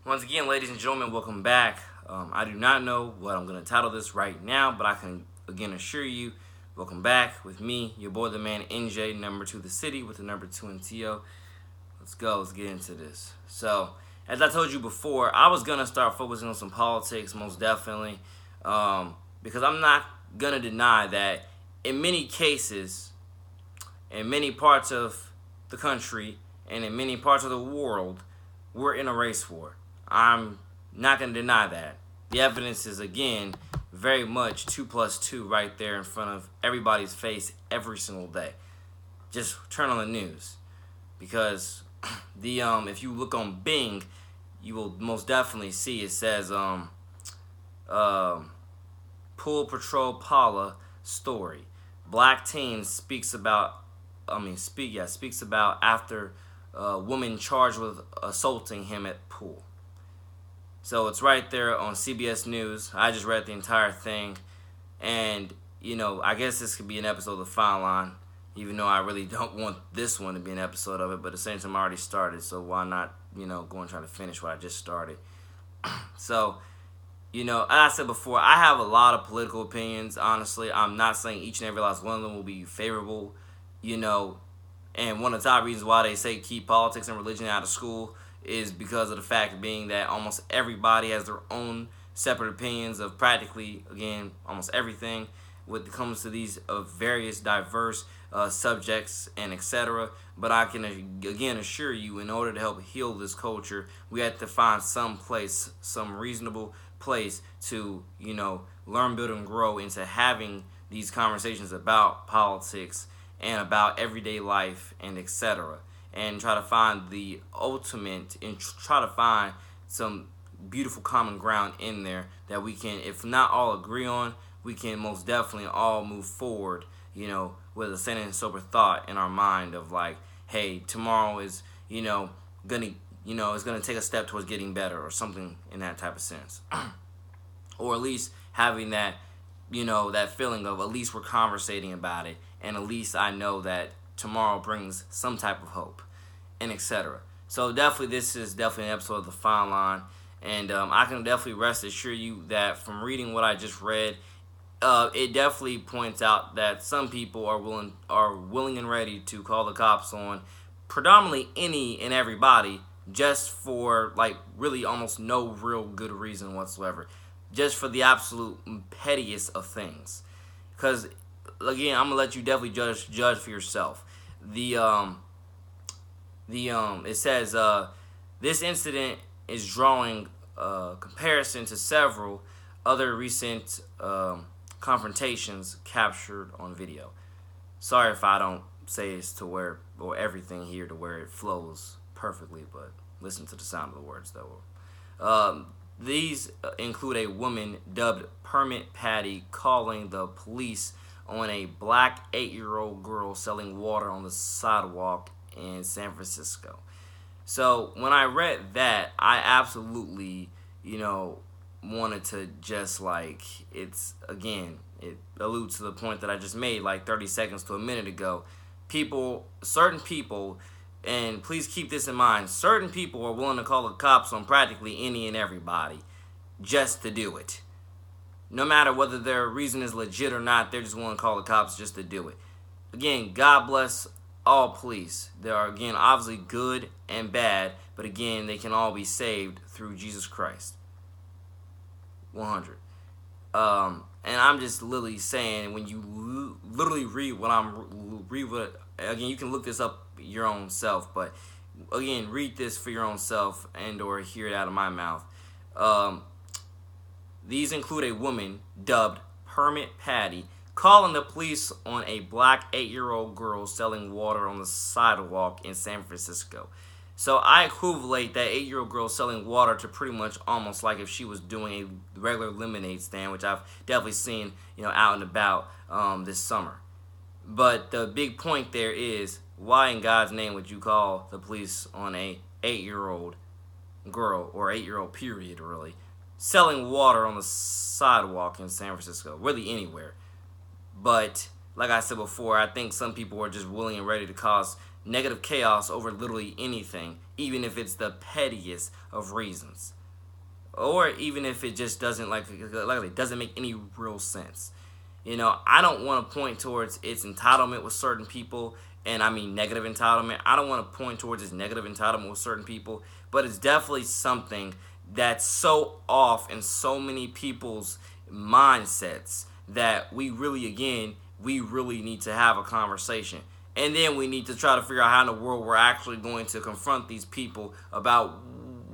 Once again, ladies and gentlemen, welcome back. I do not know what I'm going to title this right now, but I can again assure you, welcome back with me, your boy the man NJ, number 2 the city with the number 2 in TO. Let's go, let's get into this. So, as I told you before, I was going to start focusing on some politics, most definitely, because I'm not going to deny that in many cases, in many parts of the country, and in many parts of the world, we're in a race war. I'm not going to deny that. The evidence is, again, very much 2 plus 2 right there in front of everybody's face every single day. Just turn on the news. Because if you look on Bing, you will most definitely see it says Pool Patrol Paula story. Black teen speaks about after a woman charged with assaulting him at pool. So it's right there on CBS News. I just read the entire thing. And, I guess this could be an episode of FiNe, even though I really don't want this one to be an episode of it. But at the same time, I already started. So why not, go and try to finish what I just started. So, as I said before, I have a lot of political opinions, honestly. I'm not saying each and every last one of them will be favorable, And one of the top reasons why they say keep politics and religion out of school is because of the fact being that almost everybody has their own separate opinions of practically, again, almost everything when it comes to these various diverse subjects and etc. But I can, again, assure you, in order to help heal this culture, we have to find some reasonable place to, learn, build, and grow into having these conversations about politics and about everyday life and etc. And try to find the ultimate and try to find some beautiful common ground in there that we can, if not all agree on, we can most definitely all move forward, with a sane and sober thought in our mind of like, hey, tomorrow is, it's gonna take a step towards getting better or something in that type of sense. Or at least having that, that feeling of at least we're conversating about it, and at least I know that tomorrow brings some type of hope, and etc. So definitely, this is definitely an episode of the FiNe, and I can definitely rest assure you that from reading what I just read, it definitely points out that some people are willing and ready to call the cops on predominantly any and everybody just for like really almost no real good reason whatsoever, just for the absolute pettiest of things. Because again, I'm gonna let you definitely judge for yourself. It says this incident is drawing comparison to several other recent confrontations captured on video. Sorry if I don't say this to where, or everything here to where it flows perfectly, but listen to the sound of the words though. These include a woman dubbed Permit Patty calling the police on a black 8-year-old girl selling water on the sidewalk in San Francisco. So when I read that, I absolutely, wanted to just like, it alludes to the point that I just made like 30 seconds to a minute ago. Certain people, and please keep this in mind, certain people are willing to call the cops on practically any and everybody just to do it. No matter whether their reason is legit or not, they're just willing to call the cops just to do it. Again, God bless all police. They are, again, obviously good and bad, but again, they can all be saved through Jesus Christ. 100. And I'm just literally saying, when you literally read again, you can look this up your own self, but again, read this for your own self and or hear it out of my mouth. These include a woman dubbed Permit Patty calling the police on a black 8-year-old girl selling water on the sidewalk in San Francisco. So I equivalent that 8-year-old girl selling water to pretty much almost like if she was doing a regular lemonade stand, which I've definitely seen, out and about this summer. But the big point there is, why in God's name would you call the police on a 8-year-old girl, or 8-year-old period, really, selling water on the sidewalk in San Francisco, really anywhere? But like I said before, I think some people are just willing and ready to cause negative chaos over literally anything, even if it's the pettiest of reasons, or even if it just doesn't it doesn't make any real sense. I don't want to point towards its entitlement with certain people, and I mean negative entitlement. I don't want to point towards its negative entitlement with certain people, but it's definitely something that's so off in so many people's mindsets that we really need to have a conversation. And then we need to try to figure out how in the world we're actually going to confront these people about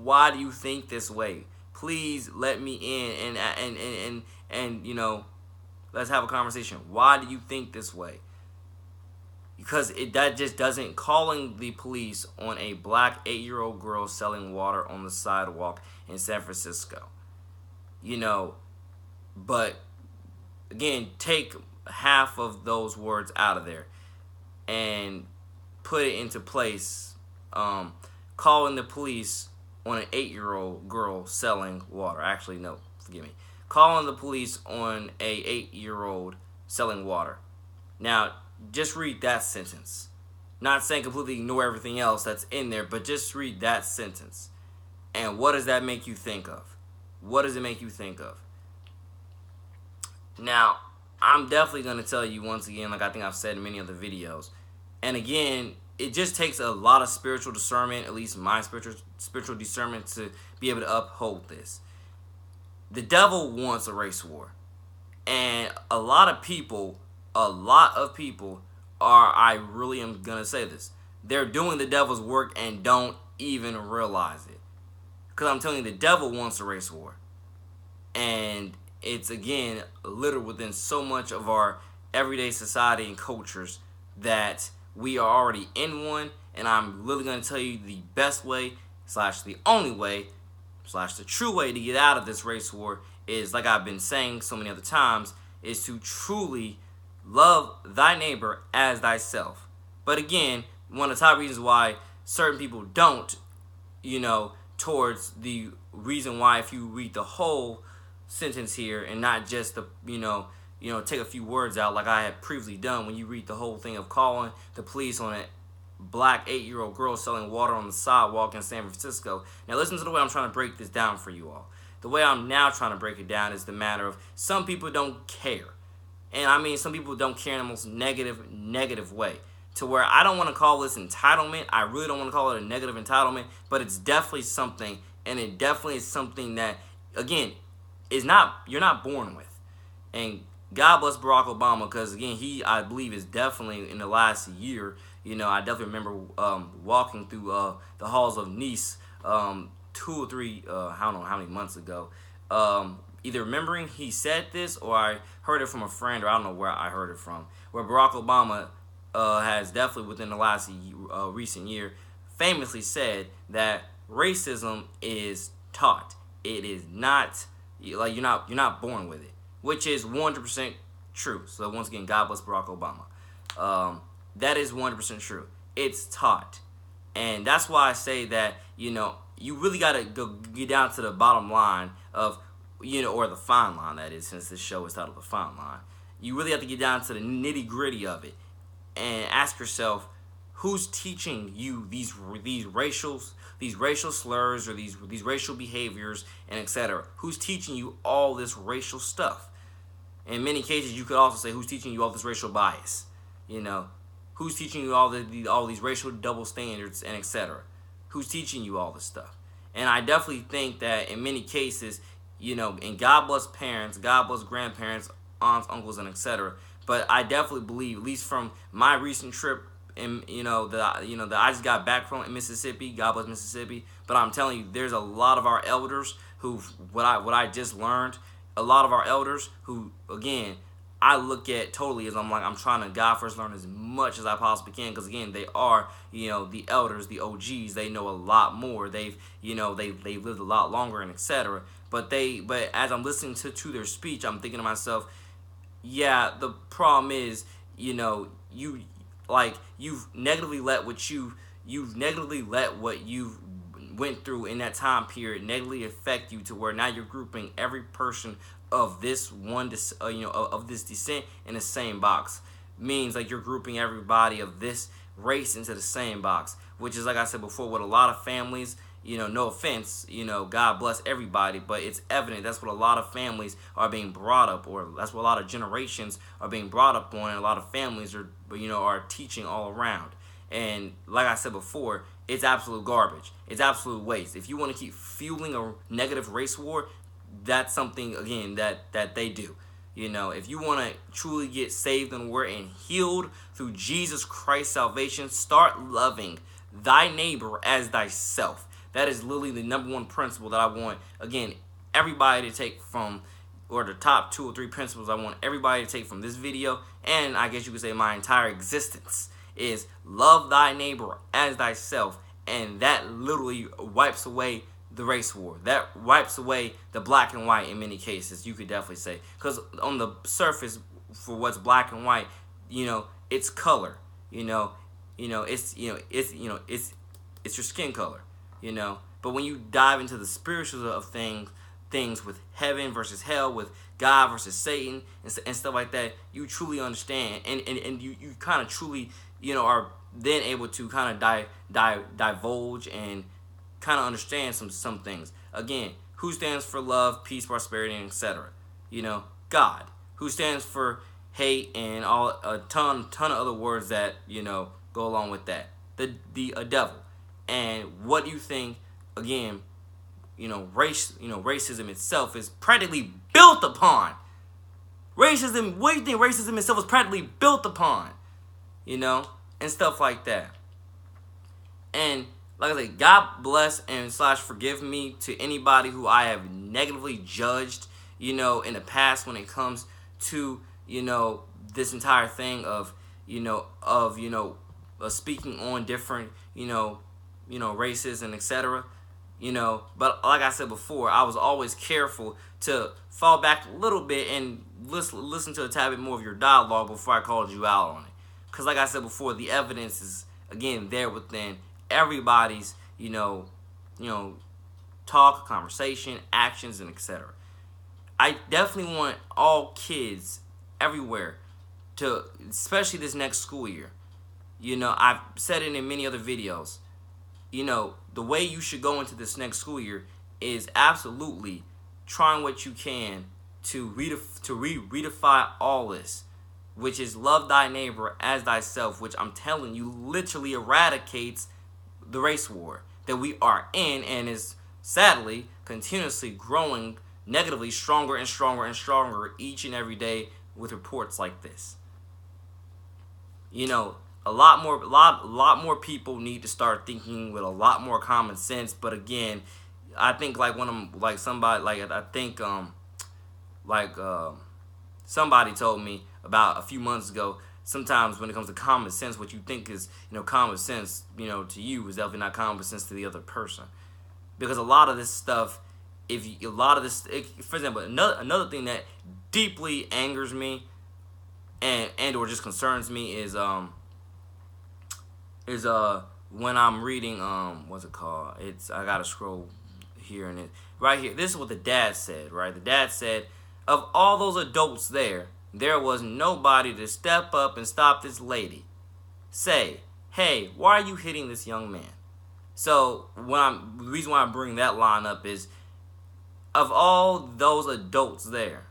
why do you think this way? Please let me in and let's have a conversation. Why do you think this way? Because that just doesn't, calling the police on a black 8-year-old girl selling water on the sidewalk in San Francisco. But again, take half of those words out of there and put it into place. Calling the police on an 8-year-old girl selling water. Actually, no, forgive me. Calling the police on a 8-year-old selling water. Now, just read that sentence. Not saying completely ignore everything else that's in there, but just read that sentence. And what does that make you think of? What does it make you think of? Now, I'm definitely going to tell you once again, like I think I've said in many other videos, and again, it just takes a lot of spiritual discernment, at least my spiritual discernment, to be able to uphold this. The devil wants a race war. And a lot of people are, I really am going to say this, they're doing the devil's work and don't even realize it. Because I'm telling you, the devil wants a race war. And it's, again, littered within so much of our everyday society and cultures that we are already in one. And I'm really going to tell you the best way, / the only way, / the true way to get out of this race war is, like I've been saying so many other times, is to truly love thy neighbor as thyself. But again, one of the top reasons why certain people don't, towards the reason why, if you read the whole sentence here and not just the, take a few words out like I had previously done, when you read the whole thing of calling the police on a black 8-year-old girl selling water on the sidewalk in San Francisco. Now listen to the way I'm trying to break this down for you all. The way I'm now trying to break it down is the matter of some people don't care. And I mean, some people don't care in the most negative way. To where I don't want to call this entitlement. I really don't want to call it a negative entitlement. But it's definitely something. And it definitely is something that, again, you're not born with. And God bless Barack Obama, because, again, I believe, is definitely in the last year. I definitely remember walking through the halls of Nice 2 or 3, I don't know how many months ago. Either remembering he said this, or I heard it from a friend, or I don't know where I heard it from, where Barack Obama has definitely within the last recent year famously said that racism is taught. It is not, like, you're not born with it, which is 100% true. So once again, God bless Barack Obama. That is 100% true. It's taught. And that's why I say that, you really got to go get down to the bottom line of, or the fine line, that is, since this show is titled The Fine Line. You really have to get down to the nitty-gritty of it and ask yourself, who's teaching you these racial slurs, or these racial behaviors, and etc.? Who's teaching you all this racial stuff? In many cases, you could also say, who's teaching you all this racial bias? Who's teaching you all these racial double standards, and etc.? Who's teaching you all this stuff? And I definitely think that in many cases, and God bless parents, God bless grandparents, aunts, uncles, and etc. But I definitely believe, at least from my recent trip, that I just got back from in Mississippi. God bless Mississippi. But I'm telling you, there's a lot of our elders who, what I just learned, a lot of our elders who, again, I look at totally as I'm trying to God first learn as much as I possibly can, because again, they are, the elders, the OGs. They know a lot more. They've lived a lot longer, and etc. But as I'm listening to their speech, I'm thinking to myself, yeah, the problem is, you've negatively let what you've went through in that time period negatively affect you, to where now you're grouping every person of this of this descent in the same box. Means like you're grouping everybody of this race into the same box, which is, like I said before, what a lot of families, no offense, God bless everybody, but it's evident that's what a lot of families are being brought up, or that's what a lot of generations are being brought up on, and a lot of families are teaching all around. And like I said before, it's absolute garbage. It's absolute waste. If you want to keep fueling a negative race war, that's something, again, that they do. If you want to truly get saved and word and healed through Jesus Christ's salvation, start loving thy neighbor as thyself. That is literally the number one principle that I want, again, everybody to take from, or the top 2 or 3 principles I want everybody to take from this video, and I guess you could say my entire existence, is love thy neighbor as thyself. And that literally wipes away the race war. That wipes away the black and white in many cases, you could definitely say. Because on the surface, for what's black and white, it's color. It's your skin color. But when you dive into the spirituals of things with heaven versus hell, with God versus Satan, and stuff like that, you truly understand, and you kind of truly, are then able to kind of divulge and kind of understand some things. Again, who stands for love, peace, prosperity, and etc. God. Who stands for hate and a ton of other words that go along with that. The devil. And what do you think? Again, racism itself is practically built upon. Racism. What do you think racism itself is practically built upon? And stuff like that. And like I said, God bless and / forgive me to anybody who I have negatively judged, in the past when it comes to, this entire thing of, speaking on different, races and etc. But like I said before, I was always careful to fall back a little bit and listen to a tad bit more of your dialogue before I called you out on it. Because like I said before, the evidence is, again, there within everybody's, talk, conversation, actions, and etc. I definitely want all kids everywhere to, especially this next school year, I've said it in many other videos, the way you should go into this next school year is absolutely trying what you can to redefine all this, which is love thy neighbor as thyself, which I'm telling you literally eradicates the race war that we are in, and is sadly continuously growing negatively, stronger and stronger and stronger each and every day with reports like this. A lot more people need to start thinking with a lot more common sense. But again, I think somebody told me about a few months ago, sometimes when it comes to common sense, what you think is, common sense, to you is definitely not common sense to the other person. Because a lot of this stuff, for example, another thing that deeply angers me and or just concerns me is when I'm reading, what's it called? I gotta scroll here and it right here. This is what the dad said, right? The dad said, of all those adults there was nobody to step up and stop this lady. Say, hey, why are you hitting this young man? So the reason why I bring that line up is, of all those adults there,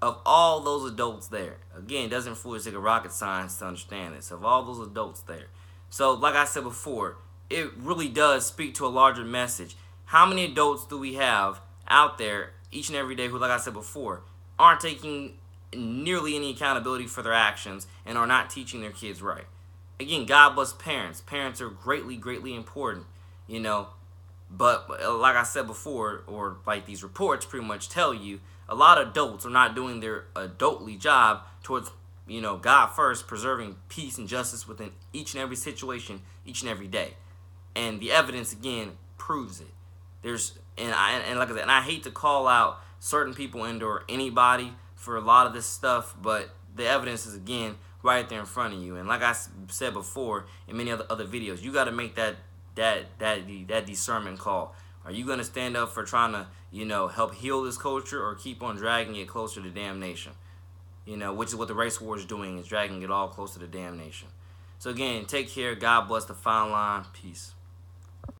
again, it doesn't fully take a rocket science to understand this. Of all those adults there. So, like I said before, it really does speak to a larger message. How many adults do we have out there each and every day who, like I said before, aren't taking nearly any accountability for their actions and are not teaching their kids right? Again, God bless parents. Parents are greatly, greatly important, But like I said before, or like these reports pretty much tell you, a lot of adults are not doing their adultly job towards, God first, preserving peace and justice within each and every situation, each and every day. And the evidence, again, proves it. And like I said, and I hate to call out certain people or anybody for a lot of this stuff, but the evidence is, again, right there in front of you. And like I said before in many other videos, you got to make that discernment call. Are you going to stand up for trying to, help heal this culture, or keep on dragging it closer to damnation? Which is what the race war is doing, is dragging it all closer to damnation. So again, take care. God bless the fine line. Peace.